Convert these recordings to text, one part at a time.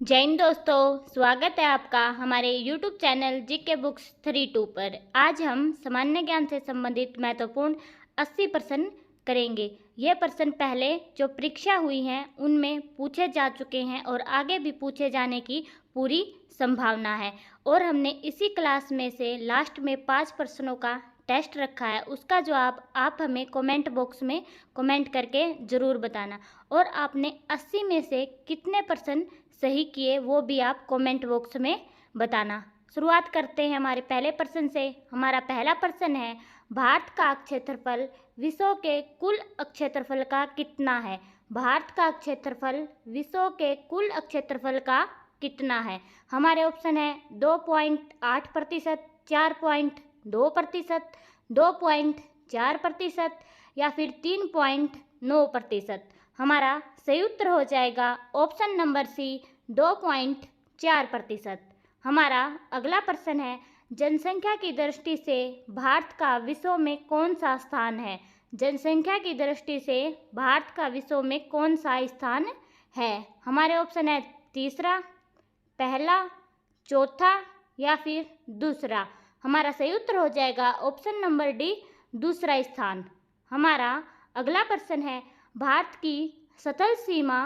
जय हिंद दोस्तों, स्वागत है आपका हमारे YouTube चैनल जीके बुक्स 32 पर। आज हम सामान्य ज्ञान से संबंधित महत्वपूर्ण 80 प्रश्न करेंगे। यह प्रश्न पहले जो परीक्षा हुई हैं उनमें पूछे जा चुके हैं और आगे भी पूछे जाने की पूरी संभावना है। और हमने इसी क्लास में से लास्ट में 5 प्रश्नों का टेस्ट रखा है, उसका जवाब आप हमें कमेंट बॉक्स में कमेंट करके ज़रूर बताना। और आपने 80 में से कितने प्रश्न सही किए वो भी आप कमेंट बॉक्स में बताना। शुरुआत करते हैं हमारे पहले प्रश्न से। हमारा पहला प्रश्न है, भारत का क्षेत्रफल विश्व के कुल क्षेत्रफल का कितना है? भारत का क्षेत्रफल विश्व के कुल क्षेत्रफल का कितना है? हमारे ऑप्शन है 2.8%, 4.2%, 2.4% या फिर 3.9%। हमारा सही उत्तर हो जाएगा ऑप्शन नंबर सी, 2.4%। हमारा अगला प्रश्न है, जनसंख्या की दृष्टि से भारत का विश्व में कौन सा स्थान है? जनसंख्या की दृष्टि से भारत का विश्व में कौन सा स्थान है? हमारे ऑप्शन है तीसरा, पहला, चौथा या फिर दूसरा। हमारा सही उत्तर हो जाएगा ऑप्शन नंबर डी, दूसरा स्थान। हमारा अगला प्रश्न है, भारत की सतल सीमा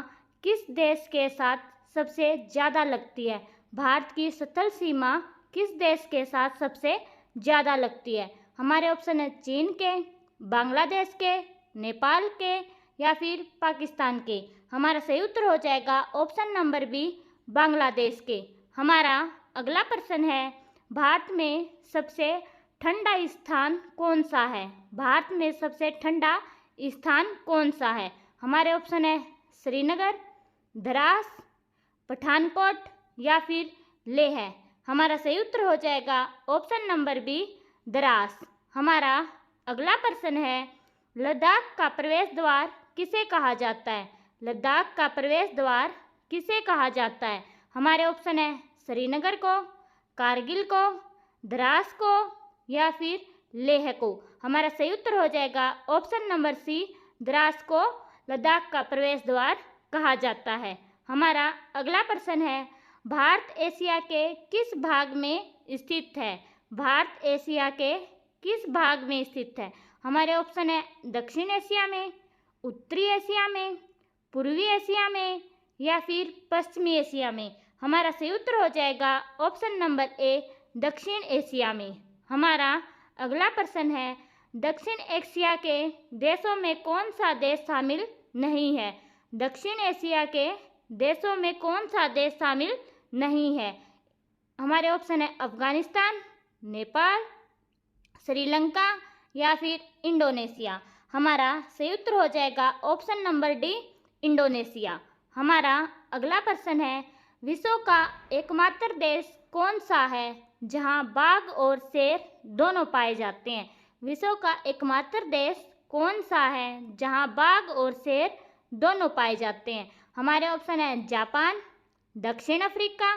किस देश के साथ सबसे ज़्यादा लगती है? भारत की सतल सीमा किस देश के साथ सबसे ज़्यादा लगती है? हमारे ऑप्शन है चीन के, बांग्लादेश के, नेपाल के या फिर पाकिस्तान के। हमारा सही उत्तर हो जाएगा ऑप्शन नंबर बी, बांग्लादेश के। हमारा अगला प्रश्न है, भारत में सबसे ठंडा स्थान कौन सा है? भारत में सबसे ठंडा स्थान कौन सा है? हमारे ऑप्शन है श्रीनगर, द्रास, पठानकोट या फिर लेह। हमारा सही उत्तर हो जाएगा ऑप्शन नंबर बी, द्रास। हमारा अगला प्रश्न है, लद्दाख का प्रवेश द्वार किसे कहा जाता है? लद्दाख का प्रवेश द्वार किसे कहा जाता है? हमारे ऑप्शन है श्रीनगर को, कारगिल को, द्रास को या फिर लेह को। हमारा सही उत्तर हो जाएगा ऑप्शन नंबर सी, द्रास को लद्दाख का प्रवेश द्वार कहा जाता है। हमारा अगला प्रश्न है, भारत एशिया के किस भाग में स्थित है? भारत एशिया के किस भाग में स्थित है? हमारे ऑप्शन है दक्षिण एशिया में, उत्तरी एशिया में, पूर्वी एशिया में या फिर पश्चिमी एशिया में। हमारा सही उत्तर हो जाएगा ऑप्शन नंबर ए, दक्षिण एशिया में। हमारा अगला प्रश्न है, दक्षिण एशिया के देशों में कौन सा देश शामिल नहीं है? दक्षिण एशिया के देशों में कौन सा देश शामिल नहीं है? हमारे ऑप्शन है अफगानिस्तान, नेपाल, श्रीलंका या फिर इंडोनेशिया। हमारा सही उत्तर हो जाएगा ऑप्शन नंबर डी, इंडोनेशिया। हमारा अगला प्रश्न है, विश्व का एकमात्र देश कौन सा है जहां बाघ और शेर दोनों पाए जाते हैं? विश्व का एकमात्र देश कौन सा है जहां बाघ और शेर दोनों पाए जाते हैं? हमारे ऑप्शन है जापान, दक्षिण अफ्रीका,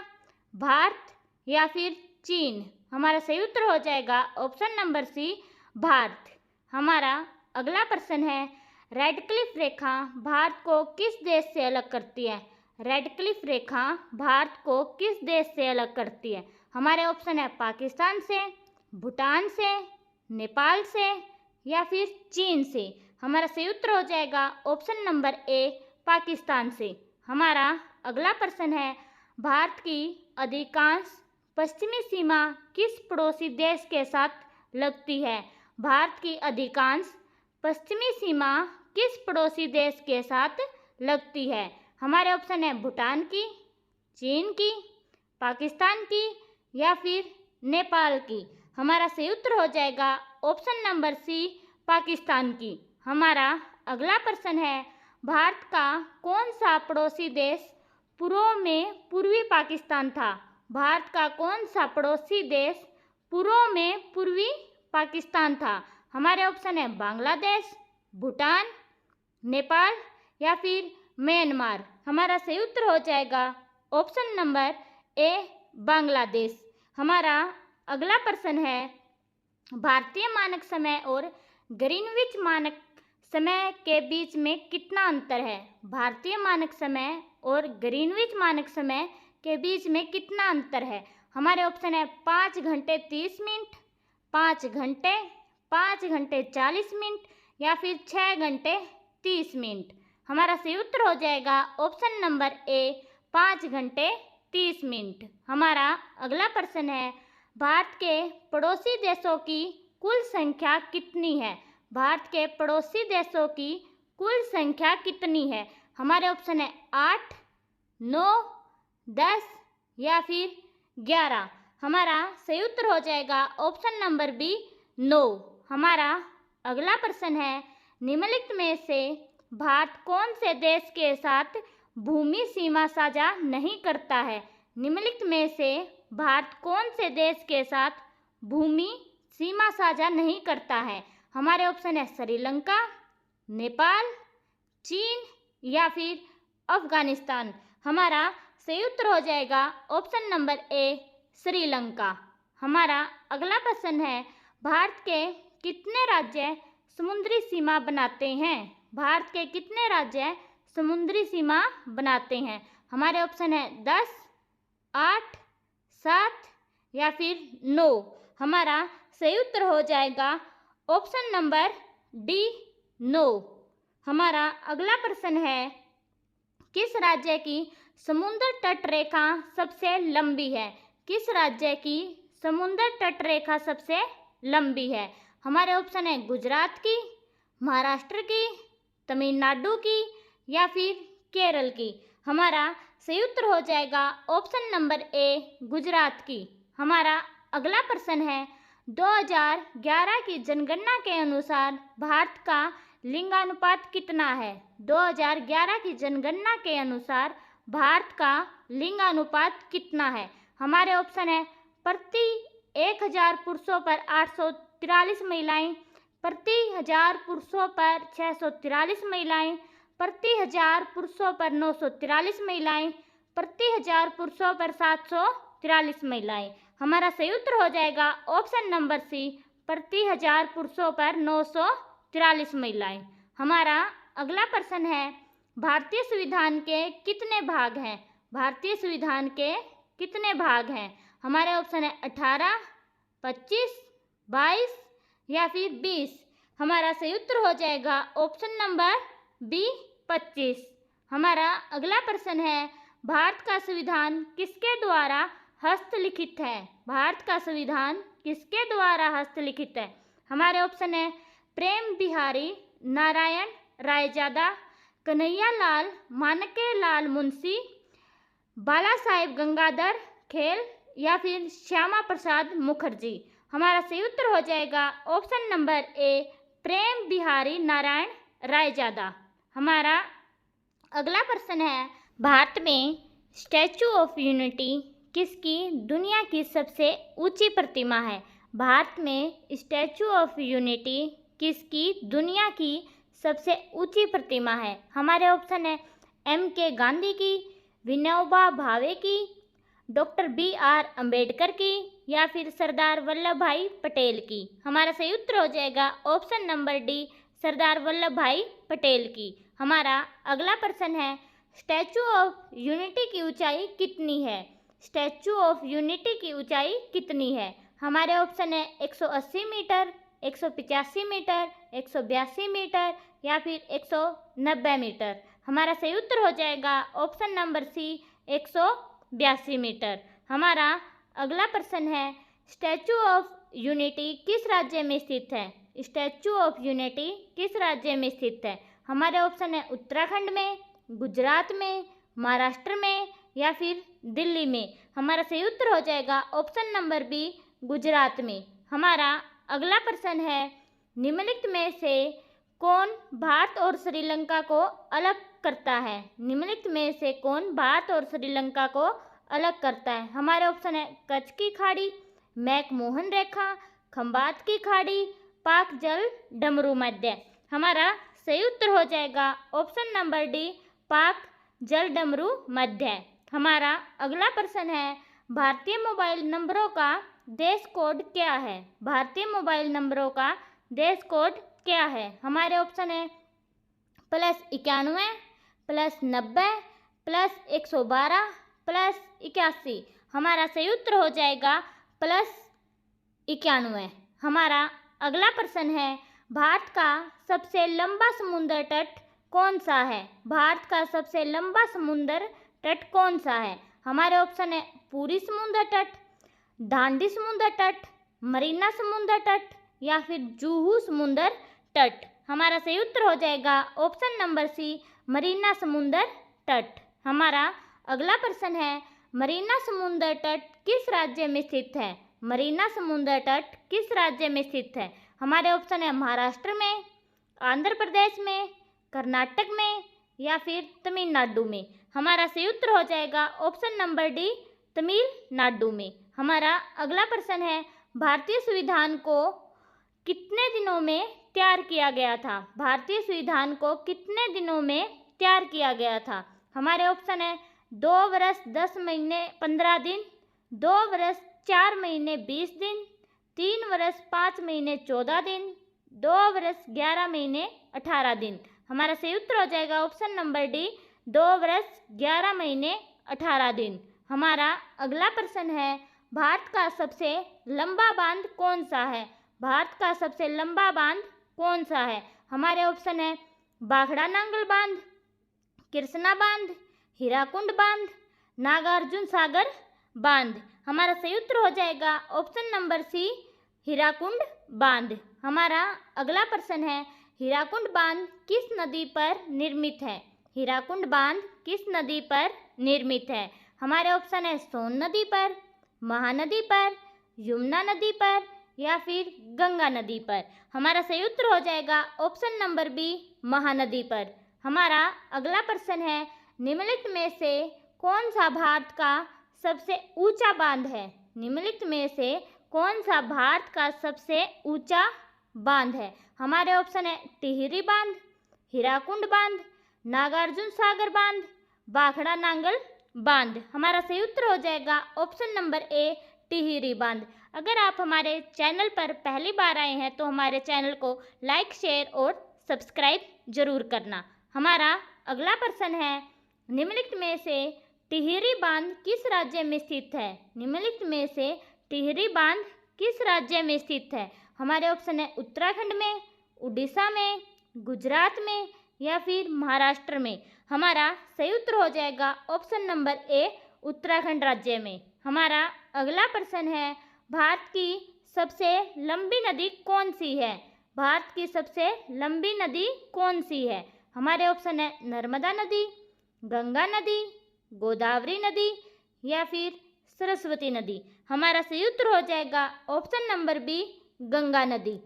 भारत या फिर चीन। हमारा सही उत्तर हो जाएगा ऑप्शन नंबर सी, भारत। हमारा अगला प्रश्न है, रेड क्लिफ रेखा भारत को किस देश से अलग करती है? रेड क्लिफ रेखा भारत को किस देश से अलग करती है? हमारे ऑप्शन है पाकिस्तान से, भूटान से, नेपाल से या फिर चीन से। हमारा सही उत्तर हो जाएगा ऑप्शन नंबर ए, पाकिस्तान से। हमारा अगला प्रश्न है, भारत की अधिकांश पश्चिमी सीमा किस पड़ोसी देश के साथ लगती है? भारत की अधिकांश पश्चिमी सीमा किस पड़ोसी देश के साथ लगती है? हमारे ऑप्शन है भूटान की, चीन की, पाकिस्तान की या फिर नेपाल की। हमारा सही उत्तर हो जाएगा ऑप्शन नंबर सी, पाकिस्तान की। हमारा अगला प्रश्न है, भारत का कौन सा पड़ोसी देश पूर्व में पूर्वी पाकिस्तान था? भारत का कौन सा पड़ोसी देश पूर्व में पूर्वी पाकिस्तान था? हमारे ऑप्शन है बांग्लादेश, भूटान, नेपाल या फिर म्यांमार। हमारा सही उत्तर हो जाएगा ऑप्शन नंबर ए, बांग्लादेश। हमारा अगला प्रश्न है, भारतीय मानक समय और ग्रीनविच मानक समय के बीच में कितना अंतर है? भारतीय मानक समय और ग्रीनविच मानक समय के बीच में कितना अंतर है? हमारे ऑप्शन है 5 घंटे 30 मिनट, 5 घंटे, 5 घंटे 40 मिनट या फिर 6 घंटे 30 मिनट। हमारा सही उत्तर हो जाएगा ऑप्शन नंबर ए 5 घंटे 30 मिनट। हमारा अगला प्रश्न है, भारत के पड़ोसी देशों की कुल संख्या कितनी है? भारत के पड़ोसी देशों की कुल संख्या कितनी है? हमारे ऑप्शन है 8, 9, 10 या फिर 11। हमारा सही उत्तर हो जाएगा ऑप्शन नंबर बी 9। हमारा अगला प्रश्न है, निम्नलिखित में से भारत कौन से देश के साथ भूमि सीमा साझा नहीं करता है? निम्नलिखित में से भारत कौन से देश के साथ भूमि सीमा साझा नहीं करता है? हमारे ऑप्शन है श्रीलंका, नेपाल, चीन या फिर अफगानिस्तान। हमारा सही उत्तर हो जाएगा ऑप्शन नंबर ए श्रीलंका। हमारा अगला प्रश्न है, भारत के कितने राज्य समुद्री सीमा बनाते हैं? भारत के कितने राज्य समुद्री सीमा बनाते हैं? हमारे ऑप्शन है 10, 8, 7 या फिर 9। हमारा सही उत्तर हो जाएगा ऑप्शन नंबर डी 9। हमारा अगला प्रश्न है, किस राज्य की समुद्र तट रेखा सबसे लंबी है? किस राज्य की समुद्र तट रेखा सबसे लंबी है? हमारे ऑप्शन है गुजरात की, महाराष्ट्र की, तमिलनाडु की या फिर केरल की। हमारा सही उत्तर हो जाएगा ऑप्शन नंबर ए गुजरात की। हमारा अगला प्रश्न है, 2011 की जनगणना के अनुसार भारत का लिंगानुपात कितना है? 2011 की जनगणना के अनुसार भारत का लिंगानुपात कितना है? हमारे ऑप्शन है प्रति 1000 पुरुषों पर 843 महिलाएं, प्रति 1000 पुरुषों पर 643 महिलाएं, प्रति 1000 पुरुषों पर 943 महिलाएं, प्रति 1000 पुरुषों पर 743 महिलाएं। हमारा सही उत्तर हो जाएगा ऑप्शन नंबर सी प्रति 1000 पुरुषों पर 943 महिलाएं। हमारा अगला प्रश्न है, भारतीय संविधान के कितने भाग हैं? भारतीय संविधान के कितने भाग हैं? हमारे ऑप्शन है 18, 25, 22 या फिर 20। हमारा सही उत्तर हो जाएगा ऑप्शन नंबर बी 25। हमारा अगला प्रश्न है, भारत का संविधान किसके द्वारा हस्तलिखित है? भारत का संविधान किसके द्वारा हस्तलिखित है? हमारे ऑप्शन है प्रेम बिहारी नारायण रायजादा, कन्हैया लाल माणक्यलाल मुंशी, बाला साहेब गंगाधर खेल या फिर श्यामा प्रसाद मुखर्जी। हमारा सही उत्तर हो जाएगा ऑप्शन नंबर ए प्रेम बिहारी नारायण रायजादा। हमारा अगला प्रश्न है, भारत में स्टैचू ऑफ यूनिटी किसकी दुनिया की सबसे ऊंची प्रतिमा है? भारत में स्टैचू ऑफ यूनिटी किसकी दुनिया की सबसे ऊंची प्रतिमा है? हमारे ऑप्शन है M.K. गांधी की, विनोबा भावे की, डॉक्टर B.R. अम्बेडकर की या फिर सरदार वल्लभ भाई पटेल की। हमारा सही उत्तर हो जाएगा option number D Sardar Vallabh भाई पटेल की। हमारा अगला प्रश्न है, स्टैचू ऑफ यूनिटी की ऊंचाई कितनी है? स्टैचू ऑफ यूनिटी की ऊंचाई कितनी है? हमारे ऑप्शन है 180 मीटर, 185 मीटर, 182 मीटर या फिर 190 मीटर। हमारा सही उत्तर हो जाएगा ऑप्शन नंबर सी 182 मीटर। हमारा अगला प्रश्न है, स्टैचू ऑफ यूनिटी किस राज्य में स्थित है? स्टैचू ऑफ यूनिटी किस राज्य में स्थित है? हमारे ऑप्शन है उत्तराखंड में, गुजरात में, महाराष्ट्र में या फिर दिल्ली में। हमारा सही उत्तर हो जाएगा ऑप्शन नंबर बी गुजरात में। हमारा अगला प्रश्न है, निम्नलिखित में से कौन भारत और श्रीलंका को अलग करता है? निम्नलिखित में से कौन भारत और श्रीलंका को अलग करता है? हमारे ऑप्शन है कच्छ की खाड़ी, मैकमोहन रेखा, खंबात की खाड़ी, पाक जल डमरू मध्य। हमारा सही उत्तर हो जाएगा ऑप्शन नंबर डी पाक जल डमरू मध्य। हमारा अगला प्रश्न है, भारतीय मोबाइल नंबरों का देश कोड क्या है? भारतीय मोबाइल नंबरों का देश कोड क्या है? हमारे ऑप्शन है +91, +90, +112, प्लस 81। हमारा सही उत्तर हो जाएगा प्लस 91। हमारा अगला प्रश्न है, भारत का सबसे लंबा समुद्र तट कौन सा है? भारत का सबसे लंबा समुद्र तट कौन सा है? हमारे ऑप्शन है पूरी समुद्र तट, दांडी समुद्र तट, मरीना समुद्र तट या फिर जुहू समुद्र तट। हमारा सही उत्तर हो जाएगा ऑप्शन नंबर सी, मरीना समुद्र तट। हमारा अगला प्रश्न है, मरीना समुद्र तट किस राज्य में स्थित है? मरीना समुद्र तट किस राज्य में स्थित है? हमारे ऑप्शन है महाराष्ट्र में, आंध्र प्रदेश में, कर्नाटक में या फिर तमिलनाडु में। हमारा सही उत्तर हो जाएगा ऑप्शन नंबर डी, तमिलनाडु में। हमारा अगला प्रश्न है, भारतीय संविधान को कितने दिनों में तैयार किया गया था? भारतीय संविधान को कितने दिनों में तैयार किया गया था? हमारे ऑप्शन है 2 वर्ष 10 महीने 15 दिन, 2 वर्ष 4 महीने 20 दिन, 3 वर्ष 5 महीने 14 दिन, 2 वर्ष 11 महीने 18 दिन। हमारा सही उत्तर हो जाएगा ऑप्शन नंबर डी, 2 वर्ष 11 महीने 18 दिन। हमारा अगला प्रश्न है, भारत का सबसे लंबा बांध कौन सा है? भारत का सबसे लंबा बांध कौन सा है? हमारे ऑप्शन है भाखड़ा नांगल बांध, कृष्णा बांध, हीराकुंड बांध, नागार्जुन सागर बांध। हमारा सही उत्तर हो जाएगा ऑप्शन नंबर सी, हीराकुंड बांध। हमारा अगला प्रश्न है, हीराकुंड बांध किस नदी पर निर्मित है? हीराकुंड बांध किस नदी पर निर्मित है? हमारे ऑप्शन है सोन नदी पर, महानदी पर, यमुना नदी पर या फिर गंगा नदी पर। हमारा सही उत्तर हो जाएगा ऑप्शन नंबर बी, महानदी पर। हमारा अगला प्रश्न है, निम्नलिखित में से कौन सा भारत का सबसे ऊंचा बांध है? निम्नलिखित में से कौन सा भारत का सबसे ऊंचा बांध है? हमारे ऑप्शन है टिहरी बांध, हीराकुंड बांध, नागार्जुन सागर बांध, भाखड़ा नांगल बांध। हमारा सही उत्तर हो जाएगा ऑप्शन नंबर ए, टिहरी बांध। अगर आप हमारे चैनल पर पहली बार आए हैं तो हमारे चैनल को लाइक, शेयर और सब्सक्राइब जरूर करना। हमारा अगला प्रश्न है, निम्नलिखित में से टिहरी बांध किस राज्य में स्थित है? निम्नलिखित में से टिहरी बांध किस राज्य में स्थित है? हमारे ऑप्शन है उत्तराखंड में, उड़ीसा में, गुजरात में या फिर महाराष्ट्र में। हमारा सही उत्तर हो जाएगा ऑप्शन नंबर ए, उत्तराखंड राज्य में। हमारा अगला प्रश्न है, भारत की सबसे लंबी नदी कौन सी है? भारत की सबसे लंबी नदी कौन सी है? हमारे ऑप्शन है नर्मदा नदी, गंगा नदी, गोदावरी नदी या फिर सरस्वती नदी। हमारा सही उत्तर हो जाएगा ऑप्शन नंबर बी, गंगा नदी।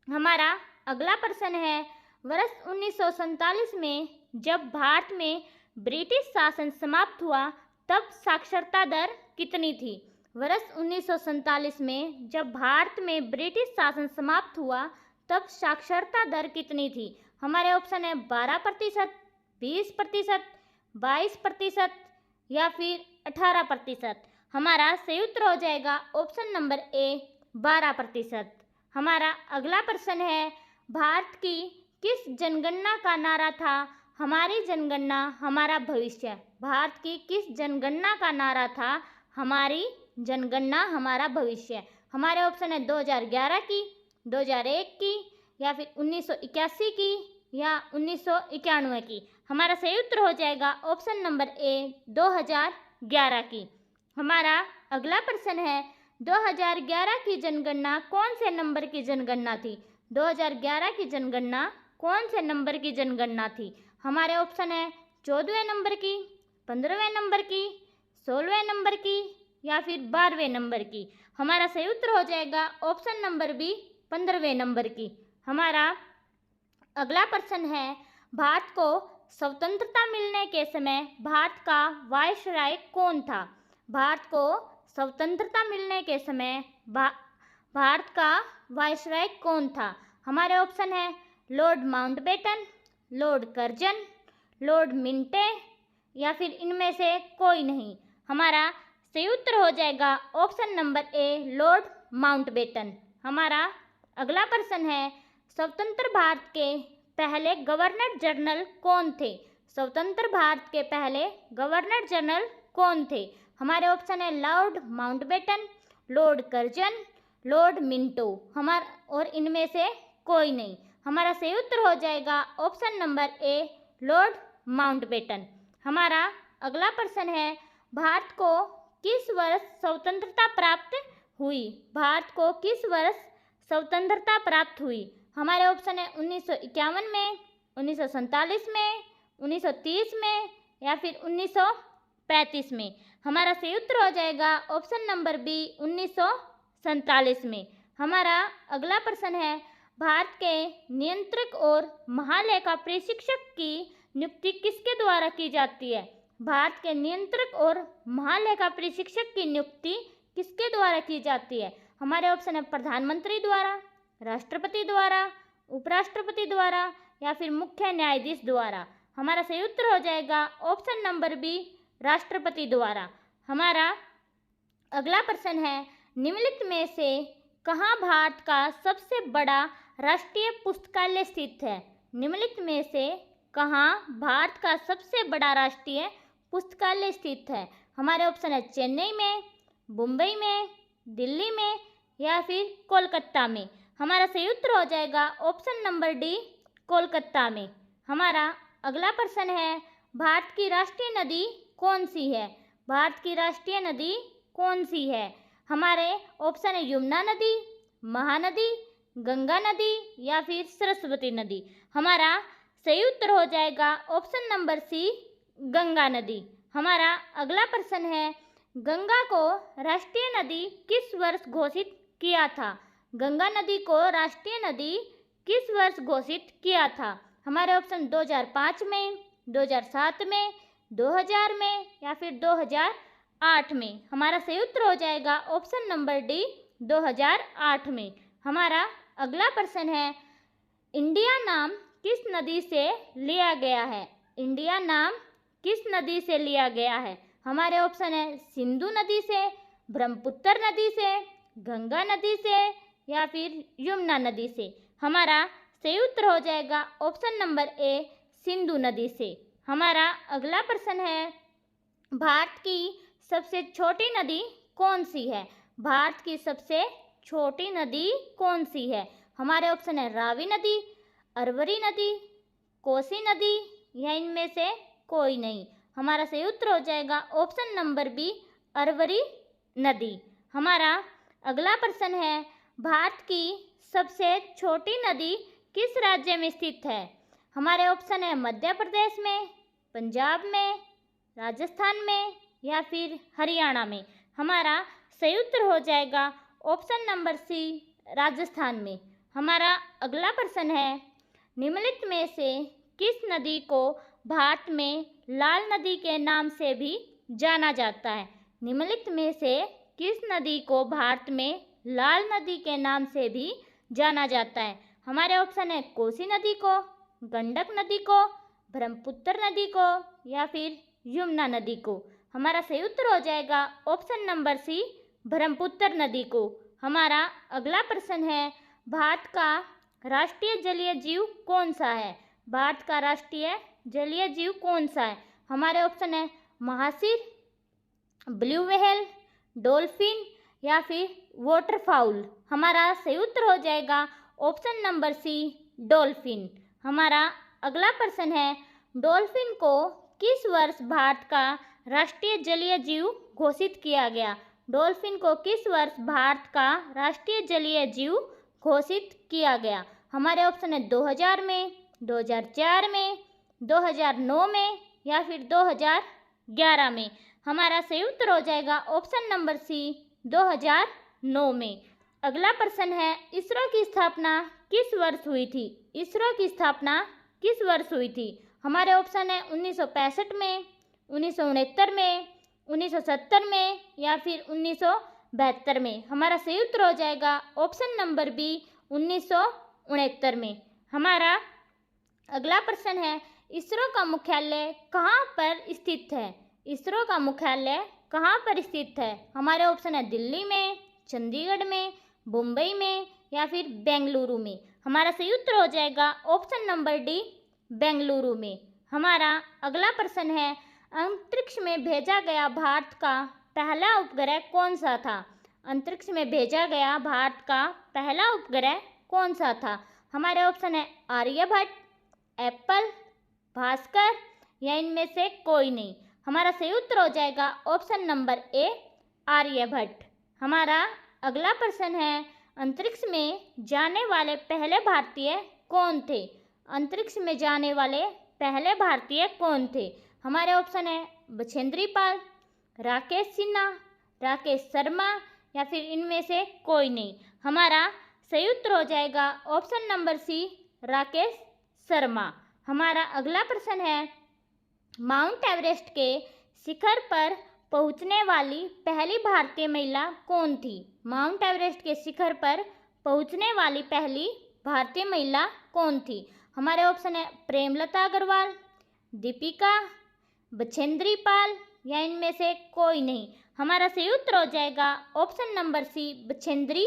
हमारा अगला प्रश्न है, वर्ष 1947 में जब भारत में ब्रिटिश शासन समाप्त हुआ तब साक्षरता दर कितनी थी? वर्ष 1947 में जब भारत में ब्रिटिश शासन समाप्त हुआ तब साक्षरता दर कितनी थी? हमारे ऑप्शन है 12%, 20%, 22% या फिर 18%। हमारा सही उत्तर हो जाएगा ऑप्शन नंबर ए, 12%। हमारा अगला प्रश्न है, भारत की किस जनगणना का नारा था हमारी जनगणना हमारा भविष्य? भारत की किस जनगणना का नारा था हमारी जनगणना हमारा भविष्य? हमारे ऑप्शन है 2011 की, 2001 की या फिर 1981 की या 1991 की। हमारा सही उत्तर हो जाएगा ऑप्शन नंबर ए, 2011 की। हमारा अगला प्रश्न है, 2011 की जनगणना कौन से नंबर की जनगणना थी? 2011 की जनगणना कौन से नंबर की जनगणना थी? हमारे ऑप्शन है 14वें नंबर की, 15वें नंबर की, 16वें नंबर की या फिर 12वें नंबर की। हमारा सही उत्तर हो जाएगा ऑप्शन नंबर बी, 15वें नंबर की। हमारा अगला प्रश्न है, भारत को स्वतंत्रता मिलने के समय भारत का वायसराय कौन था? भारत को स्वतंत्रता मिलने के समय भारत का वायसराय कौन था? हमारे ऑप्शन है Lord Mountbatten, Lord Curzon, Lord मिंटे या फिर इनमें से कोई नहीं। हमारा सही उत्तर हो जाएगा option number A, Lord Mountbatten. हमारा अगला प्रश्न है, स्वतंत्र भारत के पहले गवर्नर जनरल कौन थे? स्वतंत्र भारत के पहले गवर्नर जनरल कौन थे? हमारे ऑप्शन है Lord Mountbatten, Lord Curzon, Lord Minto, और इनमें से कोई नहीं। हमारा सही उत्तर हो जाएगा option number A, Lord Mountbatten. हमारा अगला प्रश्न है, भारत को किस वर्ष स्वतंत्रता प्राप्त हुई? भारत को किस वर्ष स्वतंत्रता प्राप्त हुई? हमारे ऑप्शन है 1951 में, 1947 में, 1930 में या फिर 1935 में। हमारा सही उत्तर हो जाएगा ऑप्शन नंबर बी, 1947 में। हमारा अगला प्रश्न है, भारत के नियंत्रक और महालेखा परीक्षक की नियुक्ति किसके द्वारा की जाती है? भारत के नियंत्रक और महालेखा परीक्षक की नियुक्ति किसके द्वारा की जाती है? हमारे ऑप्शन है प्रधानमंत्री द्वारा, राष्ट्रपति द्वारा, उपराष्ट्रपति द्वारा या फिर मुख्य न्यायाधीश द्वारा। हमारा सही उत्तर हो जाएगा ऑप्शन नंबर बी, राष्ट्रपति द्वारा। हमारा अगला प्रश्न है, निम्नलिखित में से कहाँ भारत का सबसे बड़ा राष्ट्रीय पुस्तकालय स्थित है? निम्नलिखित में से कहाँ भारत का सबसे बड़ा राष्ट्रीय पुस्तकालय स्थित है? हमारे ऑप्शन है चेन्नई में, मुंबई में, दिल्ली में या फिर कोलकाता में। हमारा सही उत्तर हो जाएगा ऑप्शन नंबर डी, कोलकाता में। हमारा अगला प्रश्न है, भारत की राष्ट्रीय नदी कौन सी है? भारत की राष्ट्रीय नदी कौन सी है? हमारे ऑप्शन है यमुना नदी, महानदी, गंगा नदी या फिर सरस्वती नदी। हमारा सही उत्तर हो जाएगा ऑप्शन नंबर सी, गंगा नदी। हमारा अगला प्रश्न है, गंगा को राष्ट्रीय नदी किस वर्ष घोषित किया था? गंगा नदी को राष्ट्रीय नदी किस वर्ष घोषित किया था? हमारे ऑप्शन 2005 में, 2007 में, 2000 में या फिर 2008 में। हमारा सही उत्तर हो जाएगा ऑप्शन नंबर डी, 2008 में। हमारा अगला प्रश्न है, इंडिया नाम किस नदी से लिया गया है? इंडिया नाम किस नदी से लिया गया है? हमारे ऑप्शन है सिंधु नदी से, ब्रह्मपुत्र नदी से, गंगा नदी से या फिर यमुना नदी से। हमारा सही उत्तर हो जाएगा ऑप्शन नंबर ए, सिंधु नदी से। हमारा अगला प्रश्न है, भारत की सबसे छोटी नदी कौन सी है? भारत की सबसे छोटी नदी कौन सी है? हमारे ऑप्शन है रावी नदी, अरवरी नदी, कोसी नदी या इनमें से कोई नहीं। हमारा सही उत्तर हो जाएगा ऑप्शन नंबर बी, अरवरी नदी। हमारा अगला प्रश्न है, भारत की सबसे छोटी नदी किस राज्य में स्थित है? हमारे ऑप्शन है मध्य प्रदेश में, पंजाब में, राजस्थान में या फिर हरियाणा में। हमारा सही उत्तर हो जाएगा ऑप्शन नंबर सी, राजस्थान में। हमारा अगला प्रश्न है, निम्नलिखित में से किस नदी को भारत में लाल नदी के नाम से भी जाना जाता है? निम्नलिखित में से किस नदी को भारत में लाल नदी के नाम से भी जाना जाता है? हमारे ऑप्शन है कोसी नदी को, गंडक नदी को, ब्रह्मपुत्र नदी को या फिर यमुना नदी को। हमारा सही उत्तर हो जाएगा ऑप्शन नंबर सी, ब्रह्मपुत्र नदी को। हमारा अगला प्रश्न है, भारत का राष्ट्रीय जलीय जीव कौन सा है? भारत का राष्ट्रीय जलीय जीव कौन सा है? हमारे ऑप्शन है महासीर, ब्लू व्हेल, डॉल्फिन या फिर वाटरफाउल। हमारा सही उत्तर हो जाएगा ऑप्शन नंबर सी, डॉल्फिन। हमारा अगला प्रश्न है, डॉल्फिन को किस वर्ष भारत का राष्ट्रीय जलीय जीव घोषित किया गया? डॉल्फिन को किस वर्ष भारत का राष्ट्रीय जलीय जीव घोषित किया गया? हमारे ऑप्शन है 2000 में, 2004 में, 2009 में या फिर 2011 में। हमारा सही उत्तर हो जाएगा ऑप्शन नंबर सी, 2009 में। अगला प्रश्न है, इसरो की स्थापना किस वर्ष हुई थी? इसरो की स्थापना किस वर्ष हुई थी? हमारे ऑप्शन है 1965 में, 1969 में, 1970 में या फिर 1972 में। हमारा सही उत्तर हो जाएगा ऑप्शन नंबर बी, 1969 में। हमारा अगला प्रश्न है, इसरो का मुख्यालय कहाँ पर स्थित है? इसरो का मुख्यालय कहाँ पर स्थित है? हमारे ऑप्शन है दिल्ली में, चंडीगढ़ में, मुंबई में या फिर बेंगलुरु में। हमारा सही उत्तर हो जाएगा ऑप्शन नंबर डी, बेंगलुरु में। हमारा अगला प्रश्न है, अंतरिक्ष में भेजा गया भारत का पहला उपग्रह कौन सा था? अंतरिक्ष में भेजा गया भारत का पहला उपग्रह कौन सा था? हमारे ऑप्शन है आर्यभट्ट, एप्पल, भास्कर या इनमें से कोई नहीं। हमारा सही उत्तर हो जाएगा ऑप्शन नंबर ए, आर्यभट्ट। हमारा अगला प्रश्न है, अंतरिक्ष में जाने वाले पहले भारतीय कौन थे? अंतरिक्ष में जाने वाले पहले भारतीय कौन थे? हमारे ऑप्शन है बछेंद्री पाल, राकेश सिन्हा, राकेश शर्मा या फिर इनमें से कोई नहीं। हमारा सही उत्तर हो जाएगा option number C, Rakesh Sharma. हमारा अगला प्रश्न है, माउंट एवरेस्ट के शिखर पर पहुंचने वाली पहली भारतीय महिला कौन थी? माउंट एवरेस्ट के शिखर पर पहुंचने वाली पहली भारतीय महिला कौन थी? हमारे ऑप्शन है प्रेमलता अग्रवाल, दीपिका, बछेंद्री पाल या इनमें से कोई नहीं। हमारा सही उत्तर हो जाएगा ऑप्शन नंबर सी, बछेंद्री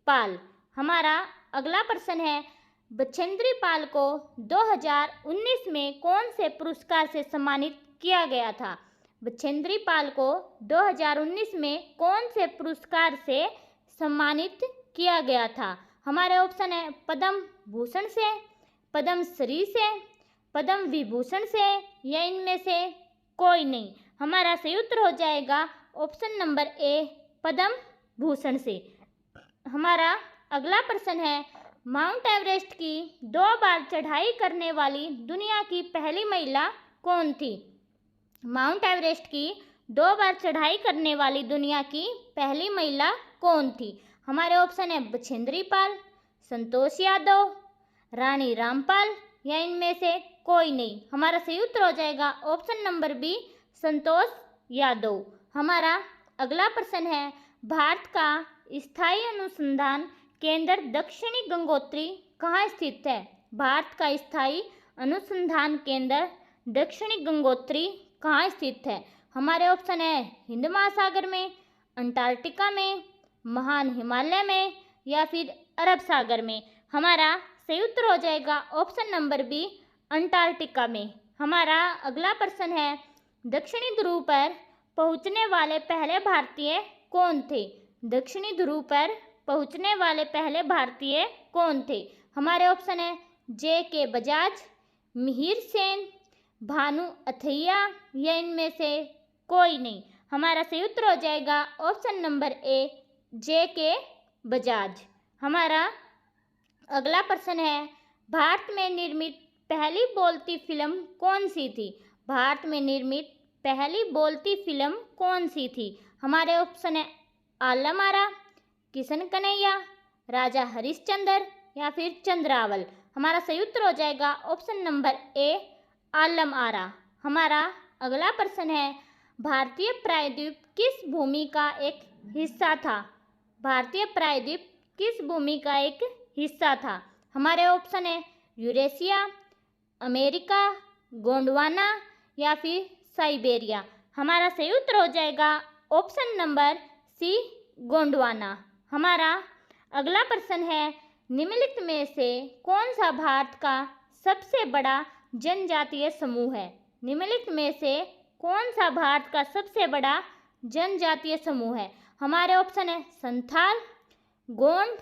पाल। हमारा अगला प्रश्न है, बछेंद्री पाल को 2019 में कौन से पुरस्कार से सम्मानित किया गया था? बछेंद्री पाल को 2019 में कौन से पुरस्कार से सम्मानित किया गया था? हमारे ऑप्शन है पद्म भूषण से, पद्म श्री से, पद्म विभूषण से या इनमें से कोई नहीं। हमारा सही उत्तर हो जाएगा option number A, Padma Bhushan से। हमारा अगला प्रश्न है, माउंट एवरेस्ट की 2 बार चढ़ाई करने वाली दुनिया की पहली महिला कौन थी? माउंट एवरेस्ट की 2 बार चढ़ाई करने वाली दुनिया की पहली महिला कौन थी? हमारे ऑप्शन है बछेंद्री पाल, संतोष यादव, रानी रामपाल या इनमें से कोई नहीं। हमारा सही उत्तर हो जाएगा option number B, Santosh Yadav. हमारा अगला प्रश्न है, भारत का स्थायी अनुसंधान केंद्र दक्षिणी गंगोत्री कहाँ स्थित है? भारत का स्थायी अनुसंधान केंद्र दक्षिणी गंगोत्री कहाँ स्थित है? हमारे ऑप्शन है हिंद महासागर में, अंटार्कटिका में, महान हिमालय में या फिर अरब सागर में। हमारा सही उत्तर हो जाएगा ऑप्शन नंबर बी, अंटार्कटिका में। हमारा अगला प्रश्न है, दक्षिणी ध्रुव पर पहुंचने वाले पहले भारतीय कौन थे? दक्षिणी ध्रुव पर पहुंचने वाले पहले भारतीय कौन थे? हमारे ऑप्शन है जे.के. बजाज, मिहिर सेन, भानु अथैया या इनमें से कोई नहीं। हमारा सही उत्तर हो जाएगा option number A, JK. Bajaj. हमारा अगला प्रश्न है, भारत में निर्मित पहली बोलती फिल्म कौन सी थी? भारत में निर्मित पहली बोलती फिल्म कौन सी थी? हमारे ऑप्शन है आलम आरा, किशन कन्हैया, राजा हरिश्चंद्र या फिर चंद्रावल। हमारा सही उत्तर हो जाएगा option number A, Alam Ara. हमारा अगला प्रश्न है, भारतीय प्रायद्वीप किस भूमि का एक हिस्सा था? भारतीय प्रायद्वीप किस भूमि का एक हिस्सा था? हमारे ऑप्शन है यूरेशिया, अमेरिका, गोंडवाना या फिर साइबेरिया। हमारा सही उत्तर हो जाएगा ऑप्शन नंबर सी, गोंडवाना। हमारा अगला प्रश्न है, निम्नलिखित में से कौन सा भारत का सबसे बड़ा जनजातीय समूह है? निम्नलिखित में से कौन सा भारत का सबसे बड़ा जनजातीय समूह है? हमारे ऑप्शन है संथाल, गोंड,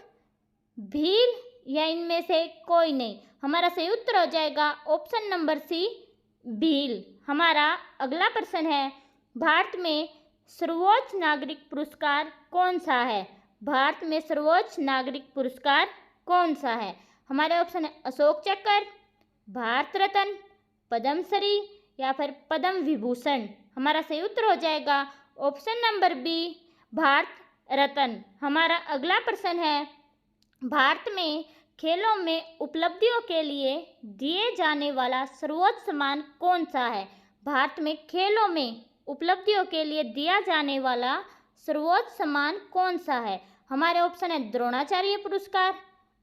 भील या इनमें से कोई नहीं। हमारा सही उत्तर हो जाएगा ऑप्शन नंबर सी, भील। हमारा अगला प्रश्न है, भारत में सर्वोच्च नागरिक पुरस्कार कौन सा है? भारत में सर्वोच्च नागरिक पुरस्कार कौन सा है? हमारे ऑप्शन है अशोक चक्र, भारत रत्न, पद्मश्री या फिर पद्म विभूषण। हमारा सही उत्तर हो जाएगा option number B, Bharat Ratna. हमारा अगला प्रश्न है, भारत में खेलों में उपलब्धियों के लिए दिए जाने वाला सर्वोच्च सम्मान कौन सा है? भारत में खेलों में उपलब्धियों के लिए दिया जाने वाला सर्वोच्च सम्मान कौन सा है? हमारे ऑप्शन है द्रोणाचार्य पुरस्कार,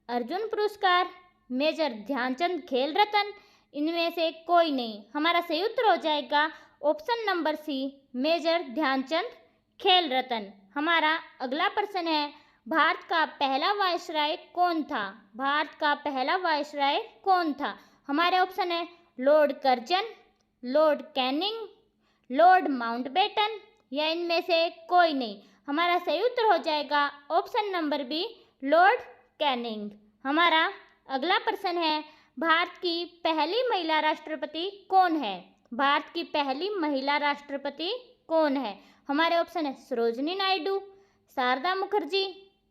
अर्जुन पुरस्कार, मेजर ध्यानचंद खेल रत्न, इनमें से कोई नहीं। हमारा सही उत्तर हो जाएगा option number C, major Dhyan Chand Khel Ratna. हमारा अगला प्रश्न है, भारत का पहला वायसराय कौन था? भारत का पहला वायसराय कौन था? हमारे ऑप्शन है Lord Curzon, Lord Canning, Lord Mountbatten या इनमें से कोई नहीं। हमारा सही उत्तर हो जाएगा option number B, lord Canning. हमारा अगला प्रश्न है, भारत की पहली महिला राष्ट्रपति कौन है? भारत की पहली महिला राष्ट्रपति कौन है? हमारे ऑप्शन है सरोजिनी नायडू, शारदा मुखर्जी,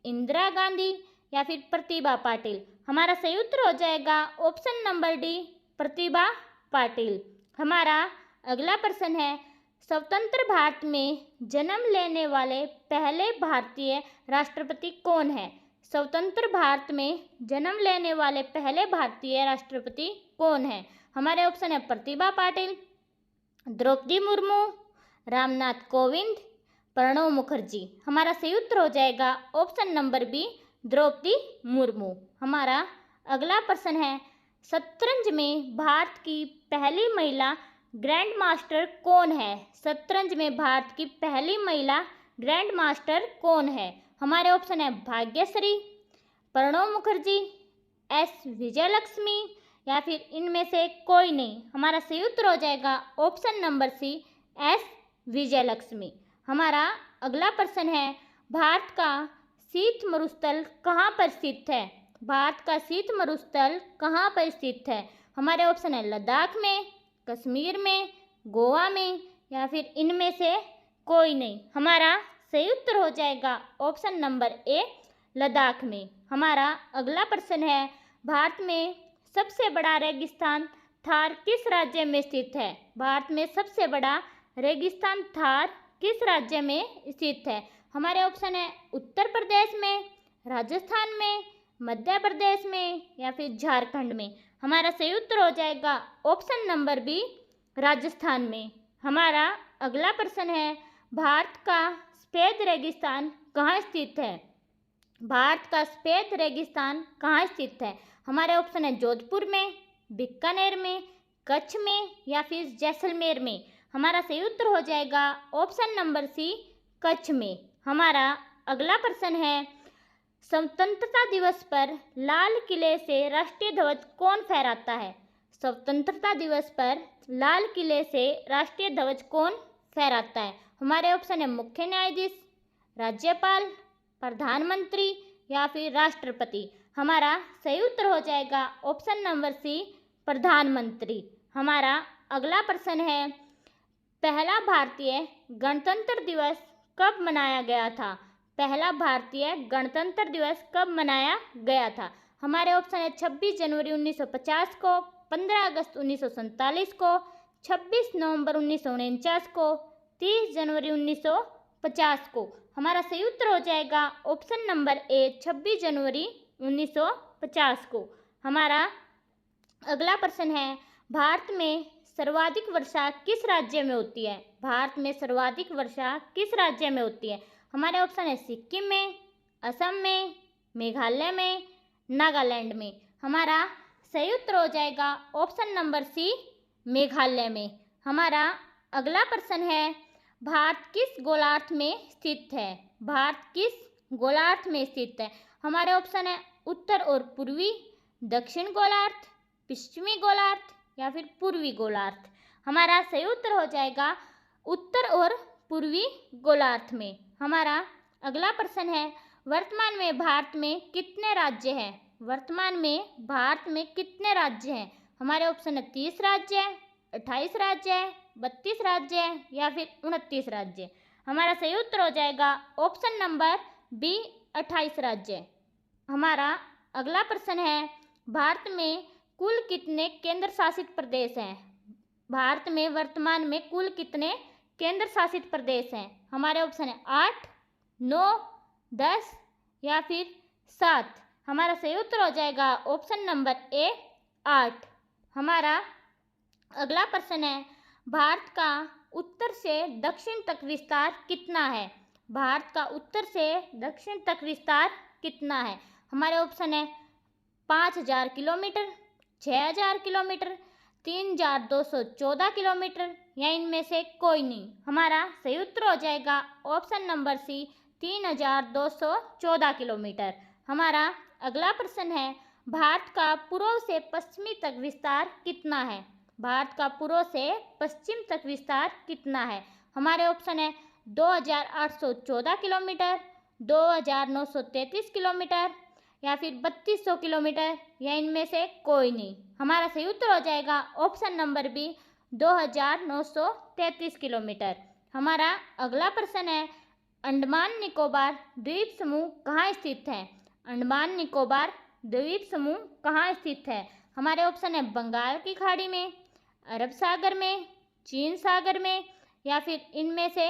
इंदिरा गांधी या फिर प्रतिभा पाटिल। हमारा सही उत्तर हो जाएगा option number D, Pratibha Patil. हमारा अगला प्रश्न है, स्वतंत्र भारत में जन्म लेने वाले पहले भारतीय राष्ट्रपति कौन है? स्वतंत्र भारत में जन्म लेने वाले पहले भारतीय राष्ट्रपति कौन है? हमारे ऑप्शन है प्रतिभा पाटिल, द्रौपदी मुर्मू, रामनाथ कोविंद, प्रणब मुखर्जी। हमारा सही उत्तर हो जाएगा option number B, Draupadi Murmu. हमारा अगला प्रश्न है, शतरंज में भारत की पहली महिला ग्रैंड मास्टर कौन है? शतरंज में भारत की पहली महिला ग्रैंड मास्टर कौन है? हमारे ऑप्शन है भाग्यश्री, प्रणब मुखर्जी, एस विजयलक्ष्मी या फिर इनमें से कोई नहीं। हमारा सही उत्तर हो जाएगा option number C, S Vijayalakshmi. हमारा अगला प्रश्न है, भारत का शीत मरुस्थल कहाँ पर स्थित है? भारत का शीत मरुस्थल कहाँ पर स्थित है? हमारे ऑप्शन है लद्दाख में, कश्मीर में, गोवा में या फिर इनमें से कोई नहीं। हमारा सही उत्तर हो जाएगा ऑप्शन नंबर ए, लद्दाख में। हमारा अगला प्रश्न है, भारत में सबसे बड़ा रेगिस्तान थार किस राज्य में स्थित है? भारत में सबसे बड़ा रेगिस्तान थार किस राज्य में स्थित है? हमारे ऑप्शन है उत्तर प्रदेश में, राजस्थान में, मध्य प्रदेश में या फिर झारखंड में। हमारा सही उत्तर हो जाएगा ऑप्शन नंबर बी, राजस्थान में। हमारा अगला प्रश्न है, भारत का सफ़ेद रेगिस्तान कहाँ स्थित है? भारत का सफ़ेद रेगिस्तान कहाँ स्थित है? हमारे ऑप्शन है जोधपुर में, बीकानेर में, कच्छ में या फिर जैसलमेर में। हमारा सही उत्तर हो जाएगा ऑप्शन नंबर सी, कच्छ में। हमारा अगला प्रश्न है, स्वतंत्रता दिवस पर लाल किले से राष्ट्रीय ध्वज कौन फहराता है? स्वतंत्रता दिवस पर लाल किले से राष्ट्रीय ध्वज कौन फहराता है? हमारे ऑप्शन है मुख्य न्यायाधीश, राज्यपाल, प्रधानमंत्री या फिर राष्ट्रपति। हमारा सही उत्तर हो जाएगा ऑप्शन नंबर सी, प्रधानमंत्री। हमारा अगला प्रश्न है, पहला भारतीय गणतंत्र दिवस कब मनाया गया था? पहला भारतीय गणतंत्र दिवस कब मनाया गया था? हमारे ऑप्शन है 26 जनवरी 1950 को, 15 अगस्त 1947 को, 26 नवंबर 1949 को, 30 जनवरी 1950 को। हमारा सही उत्तर हो जाएगा ऑप्शन नंबर ए, 26 जनवरी 1950 को। हमारा अगला प्रश्न है, भारत में सर्वाधिक वर्षा किस राज्य में होती है? भारत में सर्वाधिक वर्षा किस राज्य में होती है? हमारे ऑप्शन है सिक्किम में, असम में, मेघालय में, नागालैंड में। हमारा सही उत्तर हो जाएगा ऑप्शन नंबर सी, मेघालय में। हमारा अगला प्रश्न है, भारत किस गोलार्ध में स्थित है? भारत किस गोलार्ध में स्थित है? हमारे ऑप्शन है उत्तर और पूर्वी, दक्षिण गोलार्ध, पश्चिमी गोलार्ध या फिर पूर्वी गोलार्ध। हमारा सही उत्तर हो जाएगा उत्तर और पूर्वी गोलार्ध में। हमारा अगला प्रश्न है, वर्तमान में भारत में कितने राज्य हैं? वर्तमान में भारत में कितने राज्य हैं? हमारे ऑप्शन है 30 राज्य है, 28 राज्य है, 32 राज्य है या फिर 29 राज्य। हमारा सही उत्तर हो जाएगा ऑप्शन नंबर बी, 28 राज्य। हमारा अगला प्रश्न है, भारत में कुल कितने केंद्र शासित प्रदेश हैं? भारत में वर्तमान में कुल कितने केंद्र शासित प्रदेश हैं? हमारे ऑप्शन है 8, 9, 10 या फिर 7। हमारा सही उत्तर हो जाएगा ऑप्शन नंबर ए, 8। हमारा अगला प्रश्न है, भारत का उत्तर से दक्षिण तक विस्तार कितना है? भारत का उत्तर से दक्षिण तक विस्तार कितना है? हमारे ऑप्शन है 5000 किलोमीटर, 6000 किलोमीटर, 3214 किलोमीटर या इनमें से कोई नहीं। हमारा सही उत्तर हो जाएगा ऑप्शन नंबर सी, 3214 किलोमीटर। हमारा अगला प्रश्न है, भारत का पूर्व से पश्चिमी तक विस्तार कितना है? भारत का पूर्व से पश्चिम तक विस्तार कितना है? हमारे ऑप्शन है 2814 किलोमीटर, 2933 किलोमीटर या फिर 3200 किलोमीटर या इनमें से कोई नहीं। हमारा सही उत्तर हो जाएगा ऑप्शन नंबर बी 2933 किलोमीटर। हमारा अगला प्रश्न है अंडमान निकोबार द्वीप समूह कहाँ स्थित है? अंडमान निकोबार द्वीप समूह कहाँ स्थित है? हमारे ऑप्शन है बंगाल की खाड़ी में, अरब सागर में, चीन सागर में या फिर इनमें से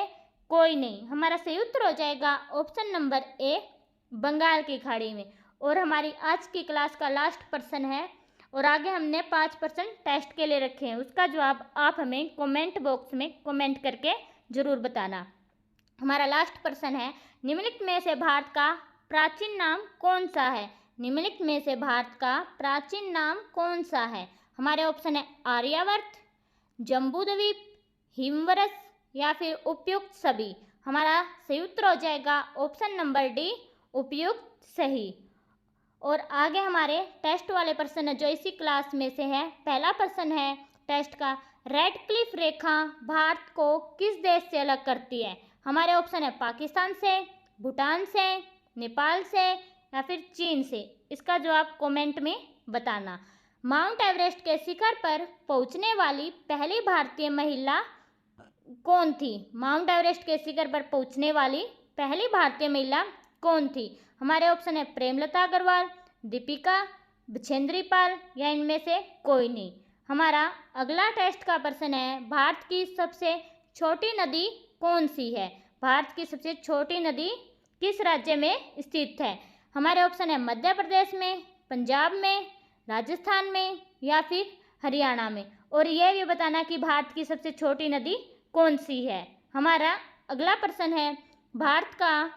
कोई नहीं। हमारा सही उत्तर हो जाएगा ऑप्शन नंबर ए बंगाल की खाड़ी में। और हमारी आज की क्लास का लास्ट प्रश्न है और आगे हमने 5% टेस्ट के लिए रखे हैं, उसका जवाब आप हमें कमेंट बॉक्स में कमेंट करके ज़रूर बताना। हमारा लास्ट प्रश्न है निम्नलिखित में से भारत का प्राचीन नाम कौन सा है? निम्नलिखित में से भारत का प्राचीन नाम कौन सा है? हमारे ऑप्शन है आर्यावर्त, जम्बूद्वीप, हिमवरस या फिर उपयुक्त सभी। हमारा सही उत्तर हो जाएगा ऑप्शन नंबर डी उपयुक्त सही। और आगे हमारे टेस्ट वाले प्रश्न जो इसी क्लास में से है, पहला प्रश्न है टेस्ट का रेड क्लिफ रेखा भारत को किस देश से अलग करती है? हमारे ऑप्शन है पाकिस्तान से, भूटान से, नेपाल से या फिर चीन से। इसका जवाब कमेंट में बताना। माउंट एवरेस्ट के शिखर पर पहुंचने वाली पहली भारतीय महिला कौन थी? माउंट एवरेस्ट के शिखर पर पहुंचने वाली पहली भारतीय महिला कौन थी? हमारे ऑप्शन है प्रेमलता अग्रवाल, दीपिका, बछेंद्री पाल या इनमें से कोई नहीं। हमारा अगला टेस्ट का प्रश्न है भारत की सबसे छोटी नदी कौन सी है? भारत की सबसे छोटी नदी किस राज्य में स्थित है? हमारे ऑप्शन है मध्य प्रदेश में, पंजाब में, राजस्थान में या फिर हरियाणा में। और यह भी बताना कि भारत की सबसे छोटी नदी कौन सी है। हमारा अगला प्रश्न है भारत का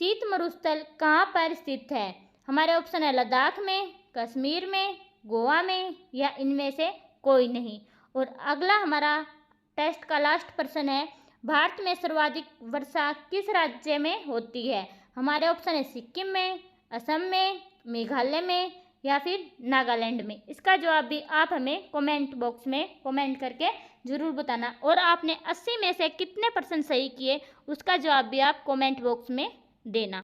शीत मरुस्थल कहाँ पर स्थित है? हमारे ऑप्शन है लद्दाख में, कश्मीर में, गोवा में या इनमें से कोई नहीं। और अगला हमारा टेस्ट का लास्ट प्रश्न है भारत में सर्वाधिक वर्षा किस राज्य में होती है? हमारे ऑप्शन है सिक्किम में, असम में, मेघालय में या फिर नागालैंड में। इसका जवाब भी आप हमें कमेंट बॉक्स में कमेंट करके ज़रूर बताना। और आपने 80 में से कितने % सही किए उसका जवाब भी आप कमेंट बॉक्स में देना।